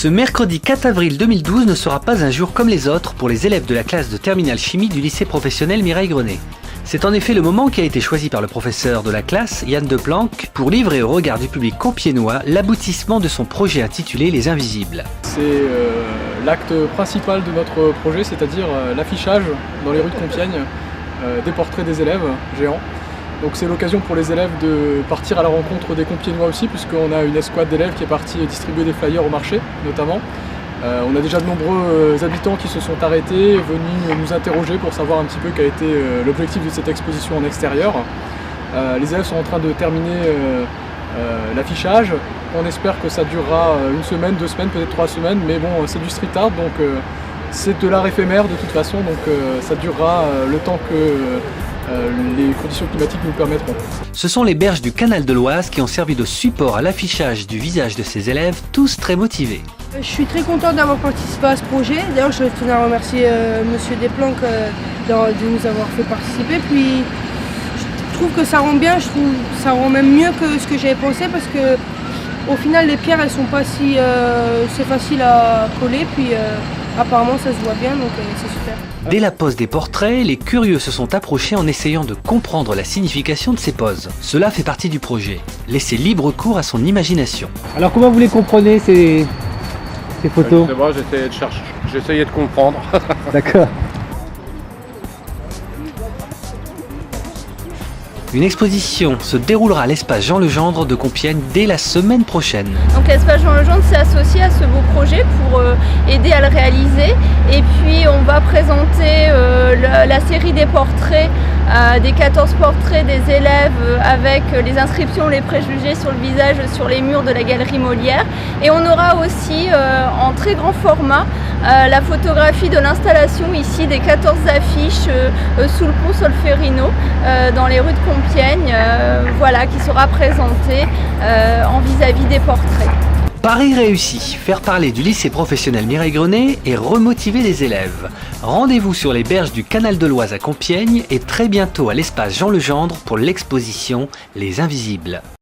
Ce mercredi 4 avril 2012 ne sera pas un jour comme les autres pour les élèves de la classe de terminale chimie du lycée professionnel Mireille Grenet. C'est en effet le moment qui a été choisi par le professeur de la classe, Yann Deplanck, pour livrer au regard du public compiègnois l'aboutissement de son projet intitulé Les Invisibles. C'est l'acte principal de notre projet, c'est-à-dire l'affichage dans les rues de Compiègne des portraits des élèves géants. Donc c'est l'occasion pour les élèves de partir à la rencontre des Compiègnois aussi, puisqu'on a une escouade d'élèves qui est partie distribuer des flyers au marché notamment. On a déjà de nombreux habitants qui se sont arrêtés, venus nous interroger pour savoir un petit peu quel a été l'objectif de cette exposition en extérieur. Les élèves sont en train de terminer l'affichage. On espère que ça durera une semaine, 2 semaines, peut-être 3 semaines, mais bon, c'est du street art, donc c'est de l'art éphémère de toute façon, donc ça durera le temps que les conditions climatiques nous permettront. Ce sont les berges du canal de l'Oise qui ont servi de support à l'affichage du visage de ces élèves, tous très motivés. Je suis très contente d'avoir participé à ce projet. D'ailleurs, je tenais à remercier Monsieur Deplanck de nous avoir fait participer. Puis, je trouve que ça rend bien, je trouve que ça rend même mieux que ce que j'avais pensé, parce que au final, les pierres, elles sont pas si... c'est facile à coller, puis apparemment, ça se voit bien, donc c'est super. Dès la pose des portraits, les curieux se sont approchés en essayant de comprendre la signification de ces poses. Cela fait partie du projet. Laissez libre cours à son imagination. Alors comment vous les comprenez ces photos? C'est moi, j'essayais de comprendre. D'accord. Une exposition se déroulera à l'espace Jean Legendre de Compiègne dès la semaine prochaine. Donc l'espace Jean Legendre s'est associé à ce beau projet pour aider à le réaliser. Et puis on va présenter la série des portraits, des 14 portraits des élèves avec les inscriptions, les préjugés sur le visage sur les murs de la galerie Molière. Et on aura aussi en très grand format la photographie de l'installation ici des 14 affiches sous le pont Solferino dans les rues de Compiègne, voilà, qui sera présentée en vis-à-vis des portraits. Pari réussi, faire parler du lycée professionnel Mireille Grenet et remotiver les élèves. Rendez-vous sur les berges du canal de l'Oise à Compiègne et très bientôt à l'espace Jean Legendre pour l'exposition Les Invisibles.